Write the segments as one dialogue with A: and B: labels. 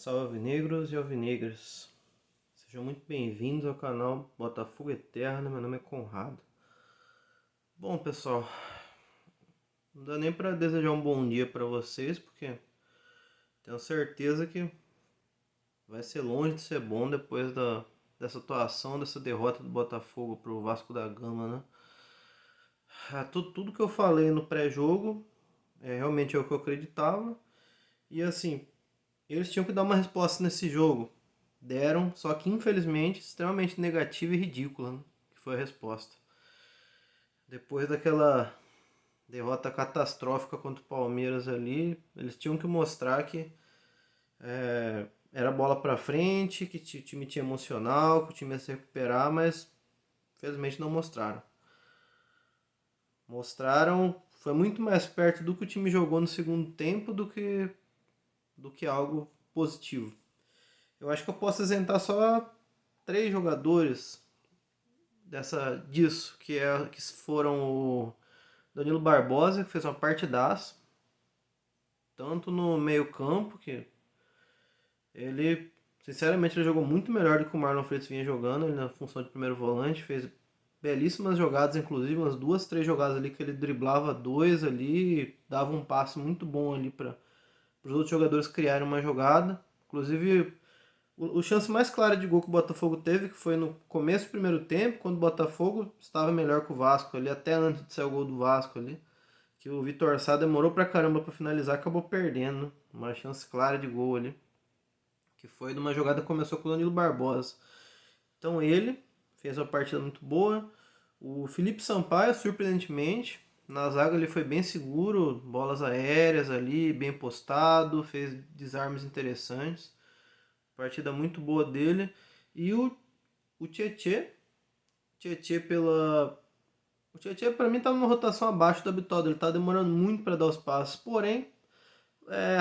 A: Salve negros e alvinegras, sejam muito bem-vindos ao canal Botafogo Eterno, meu nome é Conrado. Bom pessoal, não dá nem para desejar um bom dia para vocês, porque tenho certeza que vai ser longe de ser bom depois dessa atuação, dessa derrota do Botafogo pro Vasco da Gama, né? Tudo que eu falei no pré-jogo realmente é o que eu acreditava, e assim, eles tinham que dar uma resposta nesse jogo. Deram, só que infelizmente extremamente negativa e ridícula, né? Que foi a resposta. Depois daquela derrota catastrófica contra o Palmeiras ali, eles tinham que mostrar que era bola pra frente, que o time tinha emocional, que o time ia se recuperar, mas infelizmente não mostraram. Mostraram, foi muito mais perto do que o time jogou no segundo tempo do que algo positivo. Eu acho que eu posso isentar só três jogadores disso, que foram o Danilo Barbosa, que fez uma partidaça, tanto no meio-campo, que ele, sinceramente, ele jogou muito melhor do que o Marlon Freitas vinha jogando, ele na função de primeiro volante, fez belíssimas jogadas, inclusive umas duas, três jogadas ali que ele driblava dois ali, dava um passe muito bom ali para os outros jogadores criarem uma jogada. Inclusive, o chance mais clara de gol que o Botafogo teve, que foi no começo do primeiro tempo, quando o Botafogo estava melhor que o Vasco ali, até antes de sair o gol do Vasco ali, que o Vitor Sá demorou pra caramba pra finalizar, acabou perdendo, né? Uma chance clara de gol ali, que foi de uma jogada que começou com o Danilo Barbosa. Então ele fez uma partida muito boa. O Felipe Sampaio, surpreendentemente, na zaga ele foi bem seguro, bolas aéreas ali, bem postado, fez desarmes interessantes. Partida muito boa dele. E o Tietê pela... O Tietê pra mim tá numa rotação abaixo do habitual, ele tá demorando muito para dar os passos. Porém,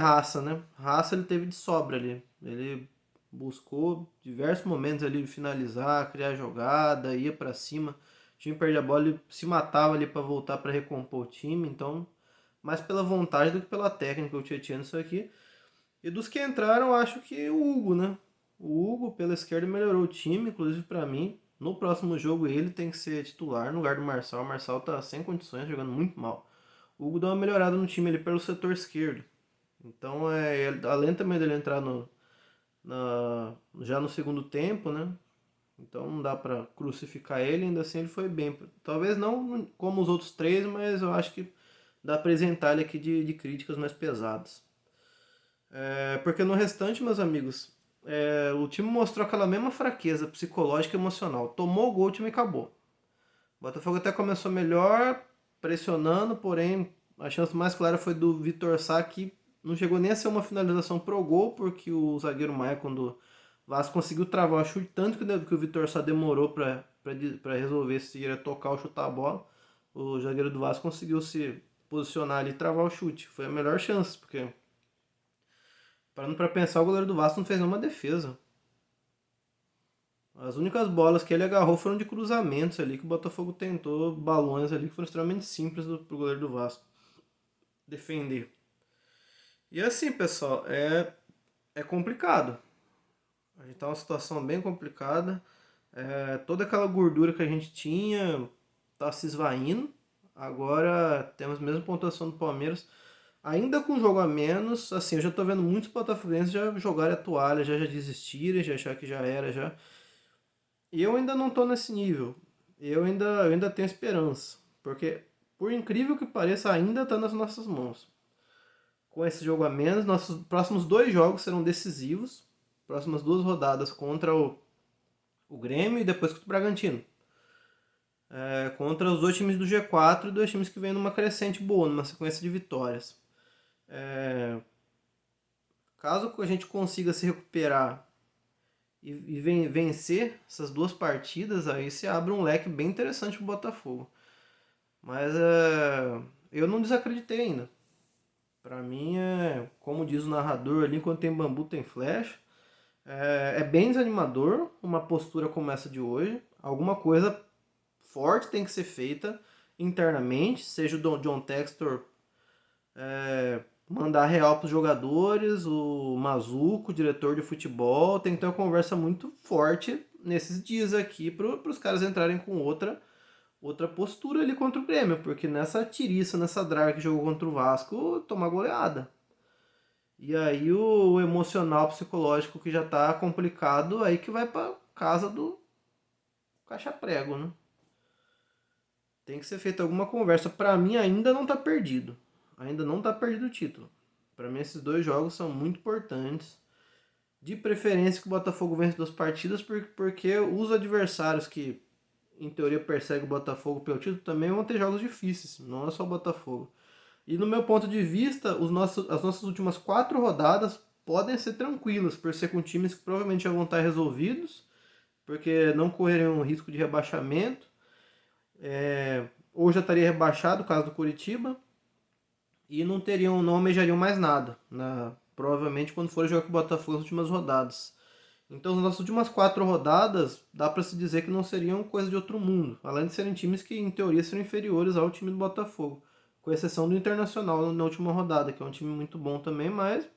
A: raça, né? Raça ele teve de sobra ali. Ele buscou diversos momentos ali de finalizar, criar jogada, ia para cima. O time perdia a bola, ele se matava ali para voltar para recompor o time. Então, mais pela vontade do que pela técnica o Tietchan nisso aqui. E dos que entraram, acho que o Hugo, né? O Hugo pela esquerda melhorou o time, inclusive para mim. No próximo jogo ele tem que ser titular no lugar do Marçal. O Marçal tá sem condições, jogando muito mal. O Hugo deu uma melhorada no time ali pelo setor esquerdo. Então, além também dele entrar já no segundo tempo, né? Então não dá pra crucificar ele, ainda assim ele foi bem. Talvez não como os outros três, mas eu acho que dá pra isentar ele aqui de críticas mais pesadas. Porque no restante, meus amigos, o time mostrou aquela mesma fraqueza psicológica e emocional. Tomou o gol, o time acabou. O Botafogo até começou melhor, pressionando, porém a chance mais clara foi do Vitor Sá, que não chegou nem a ser uma finalização pro gol, porque o zagueiro Maia, quando o Vasco conseguiu travar o chute, tanto que o Vitor Sá demorou para resolver se ia tocar ou chutar a bola, o zagueiro do Vasco conseguiu se posicionar ali e travar o chute. Foi a melhor chance, porque parando para pensar, o goleiro do Vasco não fez nenhuma defesa. As únicas bolas que ele agarrou foram de cruzamentos ali, que o Botafogo tentou, balões ali que foram extremamente simples pro goleiro do Vasco defender. E assim, pessoal, é complicado. A gente tá numa situação bem complicada. Toda aquela gordura que a gente tinha tá se esvaindo. Agora temos a mesma pontuação do Palmeiras. Ainda com um jogo a menos, assim, eu já tô vendo muitos botafoguenses já jogarem a toalha, já desistirem, já achar que já era, já. E eu ainda não tô nesse nível. Eu ainda tenho esperança. Porque, por incrível que pareça, ainda tá nas nossas mãos. Com esse jogo a menos, nossos próximos dois jogos serão decisivos. Próximas duas rodadas contra o Grêmio e depois contra o Bragantino. Contra os dois times do G4 e dois times que vêm numa crescente boa, numa sequência de vitórias. Caso a gente consiga se recuperar e vencer essas duas partidas, aí se abre um leque bem interessante pro Botafogo. Mas eu não desacreditei ainda. Pra mim como diz o narrador ali, enquanto tem bambu tem flecha. É bem desanimador uma postura como essa de hoje. Alguma coisa forte tem que ser feita internamente, seja o John Textor mandar real pros jogadores, o Mazuco, o diretor de futebol, tem que ter uma conversa muito forte nesses dias aqui pros caras entrarem com outra postura ali contra o Grêmio, porque nessa tiriça, nessa draga que jogou contra o Vasco, tomar goleada. E aí o emocional, psicológico que já tá complicado, aí que vai pra casa do caixa-prego, né? Tem que ser feita alguma conversa. Pra mim ainda não tá perdido. Ainda não tá perdido o título. Pra mim esses dois jogos são muito importantes. De preferência que o Botafogo vença duas partidas, porque os adversários que em teoria perseguem o Botafogo pelo título também vão ter jogos difíceis. Não é só o Botafogo. E no meu ponto de vista, as nossas últimas 4 rodadas podem ser tranquilas, por ser com times que provavelmente já vão estar resolvidos, porque não correriam risco de rebaixamento, ou já estaria rebaixado, caso do Curitiba, e não almejariam mais nada, provavelmente quando for jogar com o Botafogo nas últimas rodadas. Então, as nossas últimas 4 rodadas, dá para se dizer que não seriam coisa de outro mundo, além de serem times que, em teoria, seriam inferiores ao time do Botafogo, com exceção do Internacional na última rodada, que é um time muito bom também, mas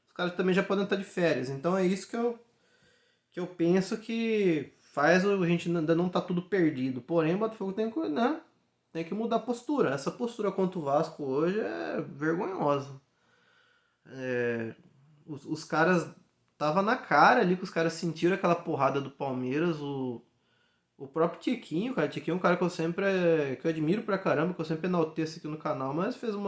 A: os caras também já podem estar de férias. Então, é isso que eu penso que faz a gente ainda não tá tudo perdido. Porém, o Botafogo tem que, né, tem que mudar a postura. Essa postura contra o Vasco hoje é vergonhosa. Os caras. Tava na cara ali que os caras sentiram aquela porrada do Palmeiras. O próprio Tiquinho, cara. Tiquinho é um cara que eu sempre. Que eu admiro pra caramba, que eu sempre enalteço aqui no canal, mas fez tem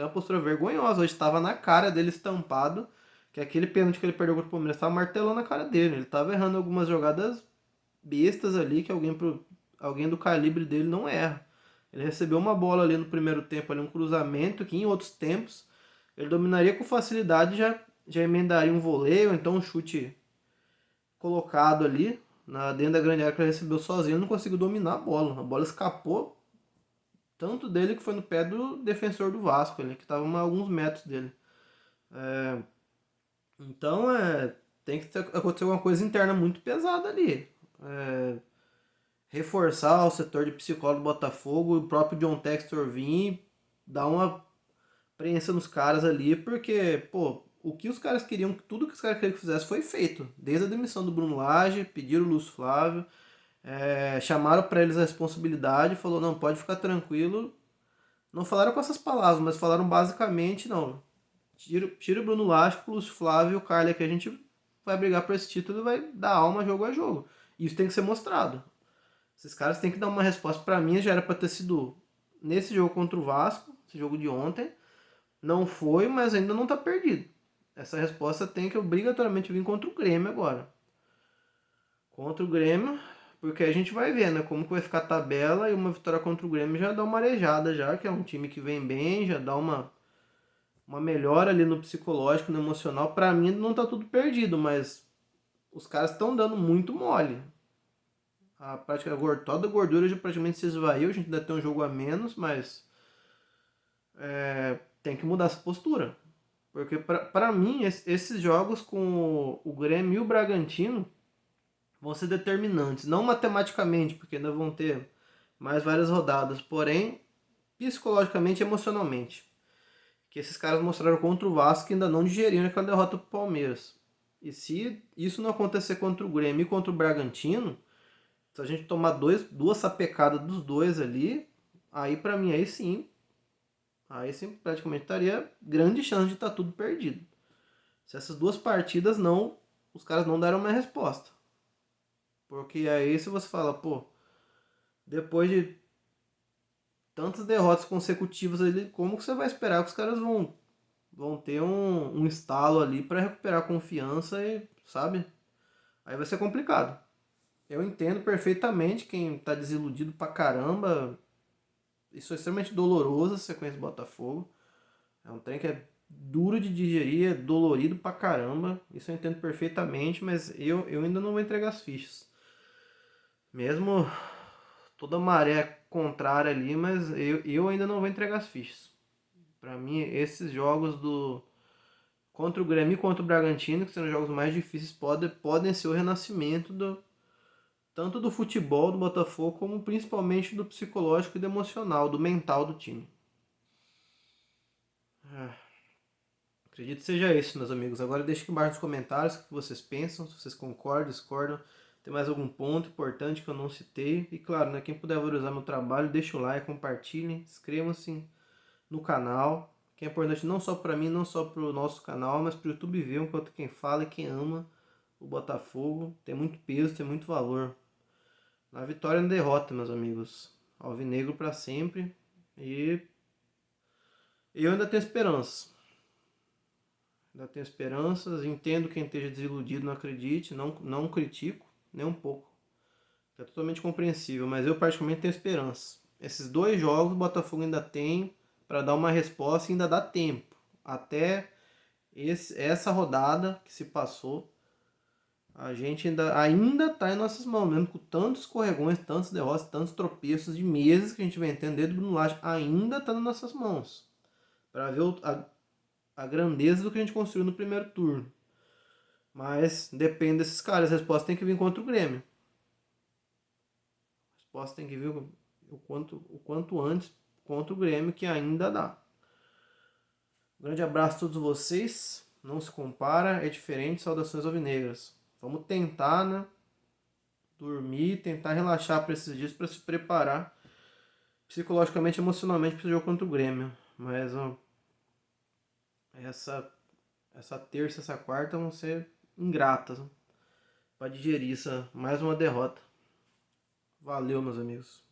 A: uma postura vergonhosa. Hoje tava na cara dele estampado. Que aquele pênalti que ele perdeu contra o Palmeiras tava martelando na cara dele. Ele tava errando algumas jogadas bestas ali que alguém do calibre dele não erra. Ele recebeu uma bola ali no primeiro tempo, ali, um cruzamento que em outros tempos ele dominaria com facilidade e já emendaria um voleio, ou então um chute colocado ali dentro da grande área que ele recebeu sozinho. Ele não conseguiu dominar a bola. A bola escapou tanto dele que foi no pé do defensor do Vasco, ali, que estava a alguns metros dele. Então tem que acontecer alguma coisa interna muito pesada ali. Reforçar o setor de psicólogo do Botafogo, o próprio John Textor vir, dar uma prensa nos caras ali, porque, pô, o que os caras queriam, tudo que os caras queriam que fizesse foi feito. Desde a demissão do Bruno Lage, pediram o Lúcio Flávio, chamaram para eles a responsabilidade, falou, não, pode ficar tranquilo. Não falaram com essas palavras, mas falaram basicamente, não, tira o Bruno Lage, o Lúcio Flávio e o Carly, que a gente vai brigar por esse título e vai dar alma jogo a jogo. Isso tem que ser mostrado. Esses caras têm que dar uma resposta. Pra mim já era pra ter sido nesse jogo contra o Vasco, esse jogo de ontem. Não foi, mas ainda não tá perdido. Essa resposta tem que obrigatoriamente vir contra o Grêmio agora. Contra o Grêmio, porque a gente vai ver, né, como que vai ficar a tabela, e uma vitória contra o Grêmio já dá uma arejada já, que é um time que vem bem, já dá uma melhora ali no psicológico, no emocional. Pra mim não tá tudo perdido, mas os caras estão dando muito mole. Toda a gordura já praticamente se esvaiu, a gente ainda tem um jogo a menos, mas tem que mudar essa postura. Porque pra mim, esses jogos com o Grêmio e o Bragantino vão ser determinantes. Não matematicamente, porque ainda vão ter mais várias rodadas, porém, psicologicamente e emocionalmente. Que esses caras mostraram contra o Vasco que ainda não digeriram aquela derrota pro Palmeiras. E se isso não acontecer contra o Grêmio e contra o Bragantino, se a gente tomar duas sapecadas dos dois ali, aí pra mim, aí sim praticamente estaria grande chance de estar tudo perdido. Se essas duas partidas os caras não deram uma resposta. Porque aí se você fala, pô, depois de tantas derrotas consecutivas ali, como que você vai esperar que os caras vão ter um estalo ali para recuperar a confiança e, sabe? Aí vai ser complicado. Eu entendo perfeitamente quem tá desiludido pra caramba. Isso é extremamente doloroso, a sequência do Botafogo. É um trem que é duro de digerir, é dolorido pra caramba. Isso eu entendo perfeitamente, mas eu ainda não vou entregar as fichas. Mesmo toda maré contrária ali, mas eu ainda não vou entregar as fichas. Pra mim, esses jogos contra o Grêmio e contra o Bragantino, que são os jogos mais difíceis, podem ser o renascimento tanto do futebol do Botafogo, como principalmente do psicológico e do emocional, do mental do time. Acredito que seja isso, meus amigos. Agora deixe aqui embaixo nos comentários o que vocês pensam, se vocês concordam, discordam. Tem mais algum ponto importante que eu não citei? E claro, né, quem puder valorizar meu trabalho, deixa o like, compartilhem, inscrevam-se no canal, que é importante não só para mim, não só para o nosso canal, mas para o YouTube ver enquanto quem fala e quem ama o Botafogo. Tem muito peso, tem muito valor. Na vitória e na derrota, meus amigos. Alvinegro para sempre. E eu ainda tenho esperança. Ainda tenho esperanças, entendo quem esteja desiludido, não acredite, não critico, nem um pouco. É totalmente compreensível, mas eu particularmente tenho esperança. Esses 2 jogos o Botafogo ainda tem para dar uma resposta e ainda dá tempo. Até essa rodada que se passou, a gente ainda tá em nossas mãos, mesmo com tantos escorregões, tantos derrotas, tantos tropeços de meses que a gente vem tendo desde o Bruno Lage, ainda tá nas nossas mãos. Para ver a grandeza do que a gente construiu no primeiro turno. Mas depende desses caras. A resposta tem que vir contra o Grêmio. A resposta tem que vir o quanto antes contra o Grêmio, que ainda dá. Um grande abraço a todos vocês. Não se compara, é diferente. Saudações alvinegras. Vamos tentar, né? Dormir, tentar relaxar para esses dias para se preparar psicologicamente e emocionalmente para o jogo contra o Grêmio. Mas ó, essa terça, essa quarta vão ser ingratas, para digerir mais uma derrota. Valeu, meus amigos.